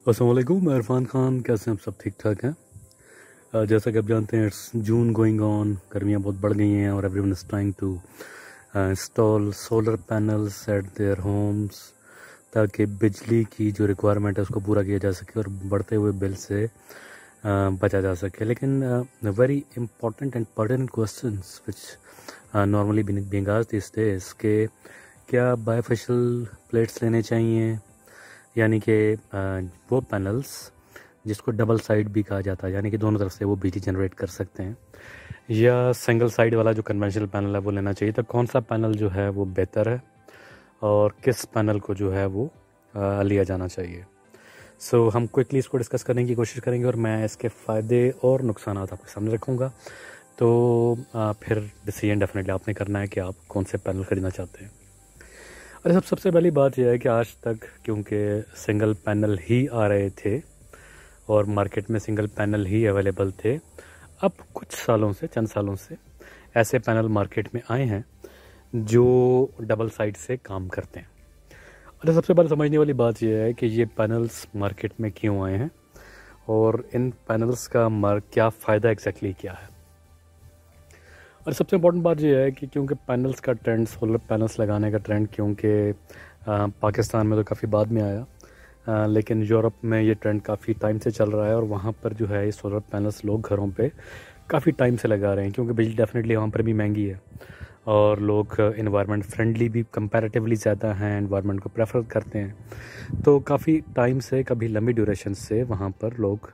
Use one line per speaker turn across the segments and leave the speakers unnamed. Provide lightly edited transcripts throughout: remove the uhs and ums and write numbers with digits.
अस्सलाम वालेकुम, मैं इरफान खान। कैसे हैं आप? सब ठीक ठाक हैं। जैसा कि आप जानते हैं, इट्स जून गोइंग ऑन, गर्मियाँ बहुत बढ़ गई हैं और everyone is trying to install solar panels at their homes ताकि बिजली की जो रिक्वायरमेंट है उसको पूरा किया जा सके और बढ़ते हुए बिल से बचा जा सके। लेकिन very important and pertinent questions which normally being asked this days के क्या बायफेशियल प्लेट्स लेने चाहिए, यानी कि वो पैनल्स जिसको डबल साइड भी कहा जाता है, यानी कि दोनों तरफ से वो बिजली जनरेट कर सकते हैं, या सिंगल साइड वाला जो कन्वेंशनल पैनल है वो लेना चाहिए। तो कौन सा पैनल जो है वो बेहतर है और किस पैनल को जो है वो लिया जाना चाहिए। सो हम क्विकली इसको डिस्कस करने की कोशिश करेंगे और मैं इसके फ़ायदे और नुकसान आपके सामने रखूँगा। तो फिर डिसीजन डेफिनेटली आपने करना है कि आप कौन से पैनल ख़रीदना चाहते हैं। अरे सबसे पहली बात यह है कि आज तक क्योंकि सिंगल पैनल ही आ रहे थे और मार्केट में सिंगल पैनल ही अवेलेबल थे, अब कुछ सालों से, चंद सालों से ऐसे पैनल मार्केट में आए हैं जो डबल साइड से काम करते हैं। अरे सबसे पहले समझने वाली बात यह है कि ये पैनल्स मार्केट में क्यों आए हैं और इन पैनल्स का क्या फ़ायदा एग्जैक्टली क्या है। और सबसे इम्पोर्टेंट बात यह है कि क्योंकि पैनल्स का ट्रेंड, सोलर पैनल्स लगाने का ट्रेंड, क्योंकि पाकिस्तान में तो काफ़ी बाद में आया, लेकिन यूरोप में ये ट्रेंड काफ़ी टाइम से चल रहा है और वहाँ पर जो है ये सोलर पैनल्स लोग घरों पे काफ़ी टाइम से लगा रहे हैं, क्योंकि बिजली डेफिनेटली वहाँ पर भी महंगी है और लोग इन्वायरमेंट फ्रेंडली भी कंपैरेटिवली ज़्यादा हैं, इन्वायरमेंट को प्रेफर करते हैं। तो काफ़ी टाइम से, कभी लंबी ड्यूरेशन से वहाँ पर लोग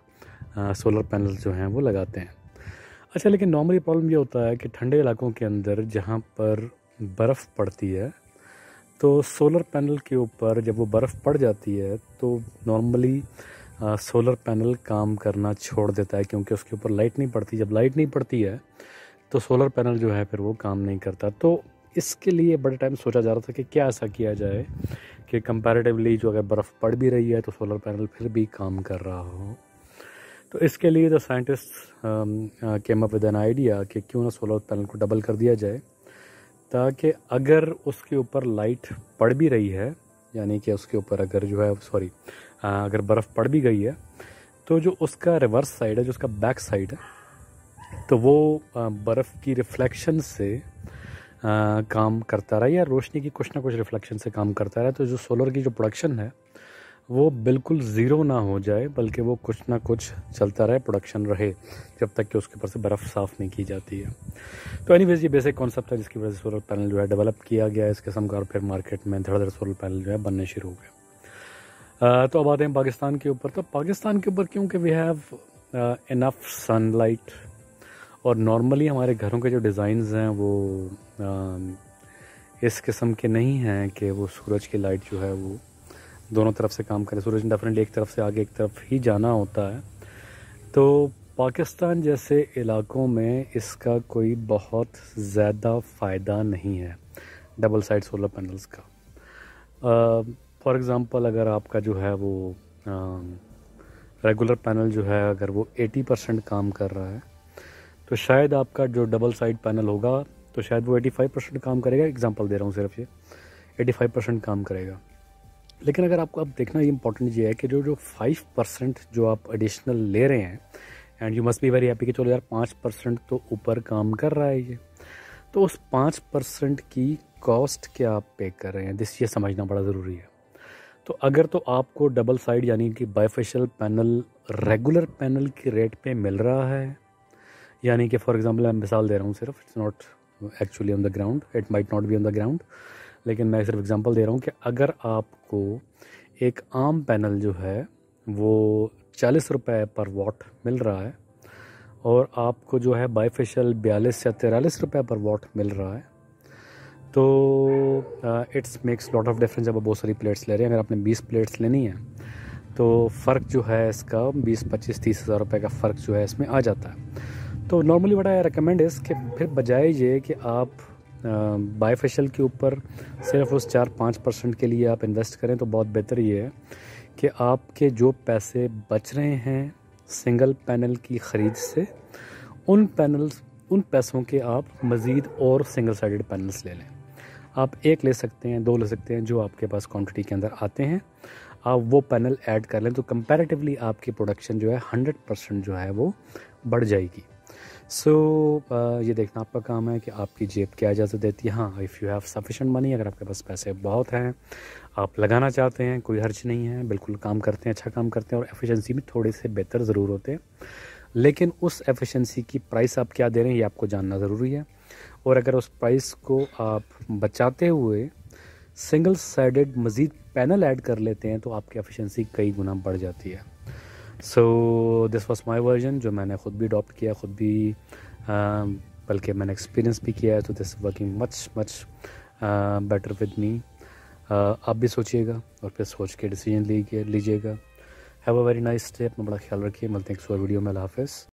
सोलर पैनल्स जो हैं वो लगाते हैं। अच्छा, लेकिन नॉर्मली प्रॉब्लम ये होता है कि ठंडे इलाकों के अंदर जहाँ पर बर्फ़ पड़ती है, तो सोलर पैनल के ऊपर जब वो बर्फ़ पड़ जाती है तो नॉर्मली सोलर पैनल काम करना छोड़ देता है, क्योंकि उसके ऊपर लाइट नहीं पड़ती। जब लाइट नहीं पड़ती है तो सोलर पैनल जो है फिर वो काम नहीं करता। तो इसके लिए बड़े टाइम सोचा जा रहा था कि क्या ऐसा किया जाए कि कंपैरेटिवली जो अगर बर्फ़ पड़ भी रही है तो सोलर पैनल फिर भी काम कर रहा हो। तो इसके लिए the scientist came up with an idea कि क्यों ना सोलर पैनल को डबल कर दिया जाए, ताकि अगर उसके ऊपर लाइट पड़ भी रही है, यानी कि उसके ऊपर अगर जो है अगर बर्फ़ पड़ भी गई है तो जो उसका रिवर्स साइड है, जो उसका बैक साइड है, तो वो बर्फ़ की रिफ्लेक्शन से काम करता रहा, या रोशनी की कुछ ना कुछ रिफ्लेक्शन से काम करता रहा। तो जो सोलर की जो प्रोडक्शन है वो बिल्कुल ज़ीरो ना हो जाए, बल्कि वो कुछ ना कुछ चलता रहे, प्रोडक्शन रहे, जब तक कि उसके ऊपर से बर्फ़ साफ़ नहीं की जाती है। तो एनीवेज ये बेसिक कॉन्सेप्ट है जिसकी वजह से सोलर पैनल जो है डेवलप किया गया है इस किस्म का, और फिर मार्केट में धड़ाधड़ सोलर पैनल जो है बनने शुरू हो गए। तो अब आते हैं पाकिस्तान के ऊपर। तो पाकिस्तान के ऊपर क्योंकि वी हैव इनफ सनलाइट, और नॉर्मली हमारे घरों के जो डिज़ाइंस हैं वो इस किस्म के नहीं हैं कि वो सूरज की लाइट जो है वो दोनों तरफ से काम करे। सूरज डेफिनेटली एक तरफ से आगे एक तरफ ही जाना होता है। तो पाकिस्तान जैसे इलाकों में इसका कोई बहुत ज़्यादा फ़ायदा नहीं है डबल साइड सोलर पैनल्स का। फॉर एग्ज़ाम्पल, अगर आपका जो है वो रेगुलर पैनल जो है अगर वो 80% काम कर रहा है, तो शायद आपका जो डबल साइड पैनल होगा तो शायद वो 85% काम करेगा। एग्जांपल दे रहा हूँ सिर्फ, ये 85% काम करेगा। लेकिन अगर आपको अब देखना ये इंपॉर्टेंट ये है कि जो 5% जो आप एडिशनल ले रहे हैं, and you must be very happy कि चलो यार 5% तो ऊपर काम कर रहा है ये, तो उस 5% की कॉस्ट क्या आप पे कर रहे हैं, ये समझना बड़ा ज़रूरी है। तो अगर तो आपको डबल साइड यानी कि बायफेशियल पैनल रेगुलर पैनल की रेट पे मिल रहा है, यानी कि फॉर एग्जांपल मैं मिसाल दे रहा हूँ सिर्फ, it's not actually on the ground, it might not be on the ground, लेकिन मैं सिर्फ एग्जांपल दे रहा हूँ कि अगर आपको एक आम पैनल जो है वो 40 रुपये पर वॉट मिल रहा है और आपको जो है बायफेशियल 42 या 43 रुपये पर वॉट मिल रहा है, तो it's makes lot of difference. जब आप बहुत सारी प्लेट्स ले रहे हैं, अगर आपने 20 प्लेट्स लेनी है तो फ़र्क जो है इसका 20-25-30 हज़ार रुपये का फ़र्क जो है इसमें आ जाता है। तो नॉर्मली व्हाट आई रिकमेंड इस कि फिर बजाय ये कि आप बायफेशियल के ऊपर सिर्फ उस 4-5% के लिए आप इन्वेस्ट करें, तो बहुत बेहतर ये है कि आपके जो पैसे बच रहे हैं सिंगल पैनल की ख़रीद से, उन पैसों के आप मज़ीद और सिंगल साइडेड पैनल्स ले लें। आप एक ले सकते हैं, 2 ले सकते हैं, जो आपके पास क्वांटिटी के अंदर आते हैं। आप वो पैनल ऐड कर लें तो कंपैरेटिवली आपकी प्रोडक्शन जो है 100% जो है वो बढ़ जाएगी। सो ये देखना आपका काम है कि आपकी जेब क्या इजाज़त देती है। हाँ, if you have sufficient money, अगर आपके पास पैसे बहुत हैं, आप लगाना चाहते हैं, कोई हर्ज नहीं है, बिल्कुल काम करते हैं, अच्छा काम करते हैं और एफिशिएंसी भी थोड़े से बेहतर ज़रूर होते हैं, लेकिन उस एफिशिएंसी की प्राइस आप क्या दे रहे हैं ये आपको जानना ज़रूरी है। और अगर उस प्राइस को आप बचाते हुए सिंगल साइडेड मज़ीद पैनल ऐड कर लेते हैं तो आपकी एफिशिएंसी कई गुना बढ़ जाती है। So this was my version, जो मैंने ख़ुद भी अडॉप्ट किया, ख़ुद भी बल्कि मैंने एक्सपीरियंस भी किया है, तो this working much better with me. आप भी सोचिएगा और फिर सोच के डिसीजन लीजिएगा। Have a very nice day, अपना बड़ा ख्याल रखिए, मिलते हैं एक और वीडियो में। अल्लाह हाफ़िज़।